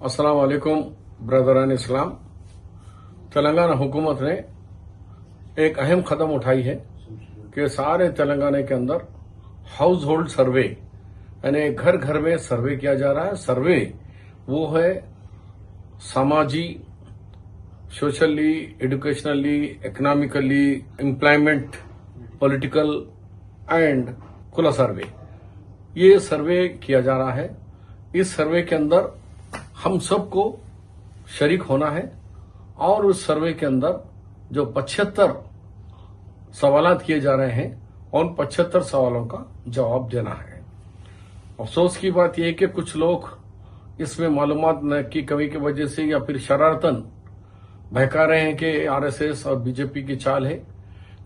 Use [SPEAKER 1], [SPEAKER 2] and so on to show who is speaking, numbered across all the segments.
[SPEAKER 1] अस्सलाम वालेकुम ब्रदरान इस्लाम। तेलंगाना हुकूमत ने एक अहम कदम उठाई है कि सारे तेलंगाना के अंदर हाउस होल्ड सर्वे यानी घर घर में सर्वे किया जा रहा है। सर्वे वो है सामाजी, socially, educationally, economically, employment, political and खुला सर्वे। ये सर्वे किया जा रहा है। इस सर्वे के अंदर हम सबको शरीक होना है और उस सर्वे के अंदर जो 75 सवालात किए जा रहे हैं उन 75 सवालों का जवाब देना है। अफसोस की बात यह है कि कुछ लोग इसमें मालूमात की कमी की वजह से या फिर शरारतन बहका रहे हैं कि आरएसएस और बीजेपी की चाल है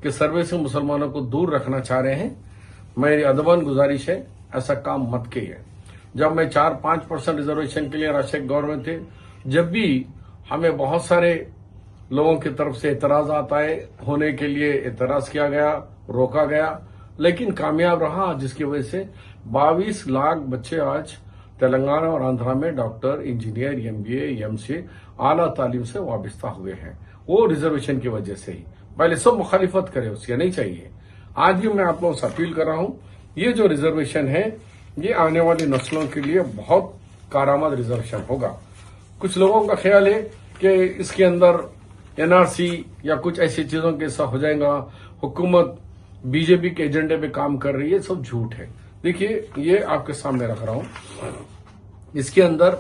[SPEAKER 1] कि सर्वे से मुसलमानों को दूर रखना चाह रहे हैं। मेरी अदबन गुजारिश है, ऐसा काम मत कीजिए। जब मैं 4-5% रिजर्वेशन के लिए राजशेखर गवर्नमेंट थे, जब भी हमें बहुत सारे लोगों की तरफ से एतराज आता है, होने के लिए एतराज किया गया, रोका गया, लेकिन कामयाब रहा, जिसकी वजह से 22 लाख बच्चे आज तेलंगाना और आंध्रा में डॉक्टर, इंजीनियर, एमबीए, एमसीए आला तालीम से वाबस्ता हुए हैं। वो रिजर्वेशन की वजह से ही। पहले सब मुखालिफत करे, उसके नहीं चाहिए। आज भी मैं आप लोगों से अपील कर रहा हूं, ये जो रिजर्वेशन है ये आने वाली नस्लों के लिए बहुत कारआमद रिजर्वेशन होगा। कुछ लोगों का ख्याल है कि इसके अंदर एनआरसी या कुछ ऐसी चीजों के साथ हो जाएगा, हुकूमत बीजेपी के एजेंडे पे काम कर रही है, सब झूठ है। देखिए, ये आपके सामने रख रहा हूं। इसके अंदर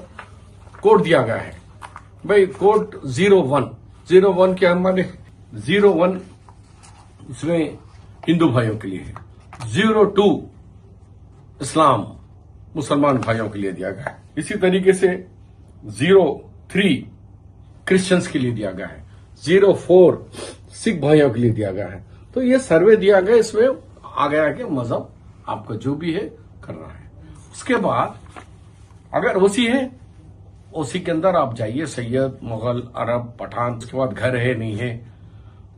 [SPEAKER 1] कोड दिया गया है भाई, कोड 01 के हमारे 01 इसमें हिंदू भाइयों के लिए है, 02 इस्लाम मुसलमान भाइयों के लिए दिया गया है। इसी तरीके से 03 क्रिश्चियंस के लिए दिया गया है, 04 सिख भाइयों के लिए दिया गया है। तो ये सर्वे दिया गया, इसमें आ गया कि मजहब आपका जो भी है करना है। उसके बाद अगर ओसी है, ओसी के अंदर आप जाइए, सैयद, मुगल, अरब, पठान, उसके बाद घर है नहीं है,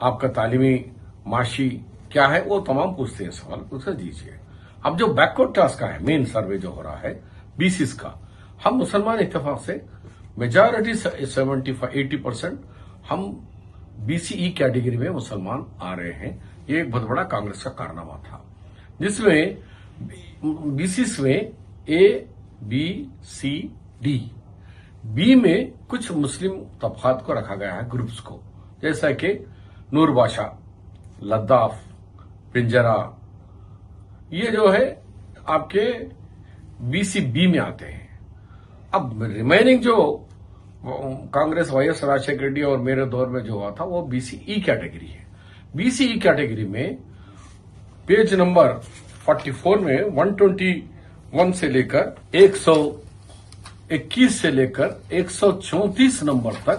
[SPEAKER 1] आपका तालीमी माशी क्या है, वो तमाम पूछते हैं सवाल, उससे दीजिए। अब जो बैकवर्ड क्लास का है, मेन सर्वे जो हो रहा है बीसीस का, हम मुसलमान इत्तेफाक से मेजॉरिटी 75-80% हम बीसीई कैटेगरी में मुसलमान आ रहे हैं। ये एक बहुत बड़ा कांग्रेस का कारनामा था, जिसमें बीसीस में ए, बी, सी, डी, बी में कुछ मुस्लिम तबकात को रखा गया है, ग्रुप्स को, जैसा कि नूर बाशा, लद्दाफ, पिंजरा, ये जो है आपके बीसीबी में आते हैं। अब रिमेनिंग जो कांग्रेस, वाईएस राजशेखर रेड्डी और मेरे दौर में जो हुआ था वो बीसीई कैटेगरी है। बीसीई कैटेगरी में पेज नंबर 44 में 121 से लेकर 121 से लेकर 134 नंबर तक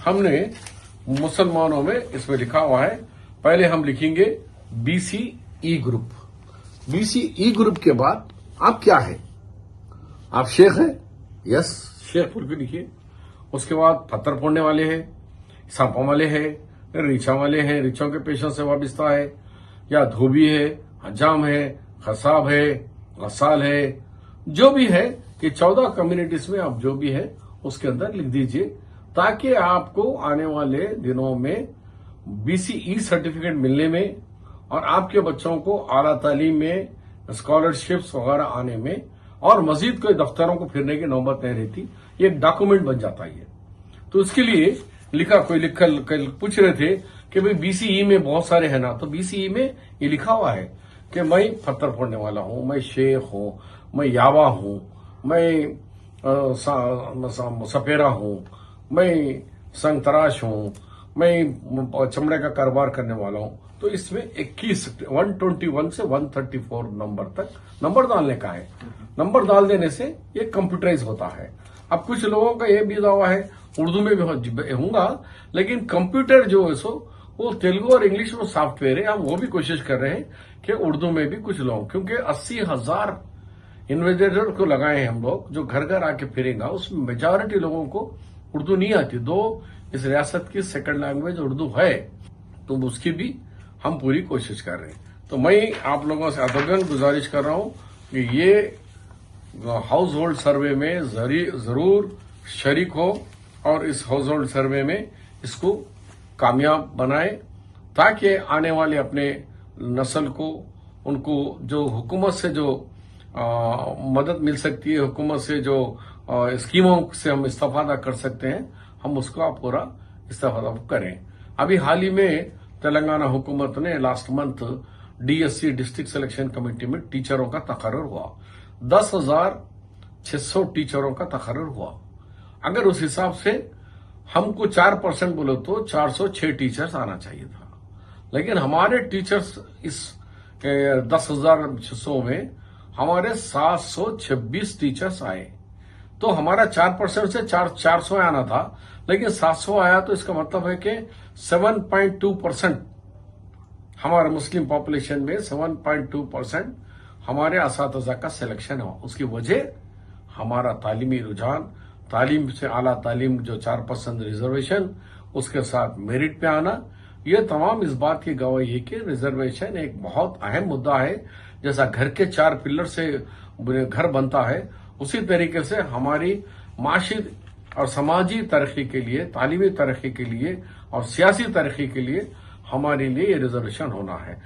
[SPEAKER 1] हमने मुसलमानों में इसमें लिखा हुआ है। पहले हम लिखेंगे बीसीई ग्रुप। बीसीई ग्रुप के बाद आप क्या है? आप शेख हैं? यस, शेख बोल के लिखिए। उसके बाद पत्थर फोड़ने वाले हैं, सांपा वाले हैं, रीछा वाले हैं, रीछों के पेशों से वाबस्ता है, या धोबी है, हजाम है, खसाब है, गसाल है, जो भी है कि 14 कम्युनिटीज में आप जो भी है उसके अंदर लिख दीजिए, ताकि आपको आने वाले दिनों में बीसीई सर्टिफिकेट मिलने में और आपके बच्चों को आला तालीम में स्कॉलरशिप्स वगैरह आने में और मजीद कोई दफ्तरों को फिरने की नौबत नहीं रहती, ये डॉक्यूमेंट बन जाता है। तो उसके लिए लिखा, कोई कल पूछ रहे थे कि भाई बीसीई में बहुत सारे हैं ना, तो बीसीई में ये लिखा हुआ है कि मैं पत्थर फोड़ने वाला हूं, मैं शेख हूं, मैं यावा हूं, मैं सपेरा हूं, मैं संगतराश हूं, मैं चमड़े का कारोबार करने वाला हूं। तो इसमें 121 से 134 नंबर तक नंबर डालने का है। नंबर डाल देने से ये कंप्यूटराइज होता है। अब कुछ लोगों का ये भी दावा है उर्दू में भी होगा, लेकिन कंप्यूटर जो है सो वो तेलुगु और इंग्लिश में सॉफ्टवेयर है। हम वो भी कोशिश कर रहे हैं कि उर्दू में भी कुछ लोग, क्योंकि 80,000 इन्वेस्टर को लगाए हैं हम लोग, जो घर घर आके फिरेगा, उसमें मेजॉरिटी लोगों को उर्दू नहीं आती। दो इस रियासत की सेकंड लैंग्वेज उर्दू है, तो उसकी भी हम पूरी कोशिश कर रहे हैं। तो मैं आप लोगों से अदबन गुजारिश कर रहा हूं कि ये हाउस होल्ड सर्वे में जरूर शरीक हो और इस हाउस होल्ड सर्वे में इसको कामयाब बनाए, ताकि आने वाले अपने नस्ल को, उनको जो हुकूमत से जो मदद मिल सकती है, हुकूमत से जो स्कीमों से हम इस्तेफादा कर सकते हैं, हम उसका पूरा इस्तेफादा करें। अभी हाल ही में तेलंगाना हुकूमत ने last month DSC district selection committee में टीचरों का तकर्रुर हुआ। 10,600 टीचरों का तकर्रुर हुआ। अगर उस हिसाब से हमको 4% बोले तो 406 टीचर्स आना चाहिए था, लेकिन हमारे टीचर्स इस 10,600 में हमारे 726 टीचर्स आए। तो हमारा 4% से 400 आना था, लेकिन 700 आया, तो इसका मतलब है कि 7.2% हमारे मुस्लिम पॉपुलेशन में 7.2% हमारे असातिज़ा का सिलेक्शन हो। उसकी वजह हमारा तालीमी रुझान, तालीम से आला तालीम जो 4% रिजर्वेशन, उसके साथ मेरिट पे आना, ये तमाम इस बात की गवाही है कि रिजर्वेशन एक बहुत अहम मुद्दा है। जैसा घर के 4 पिलर से घर बनता है, उसी तरीके से हमारी माशी और समाजी तरक्की के लिए, तालीमी तरक्की के लिए और सियासी तरक्की के लिए हमारे लिए ये रिजर्वेशन होना है।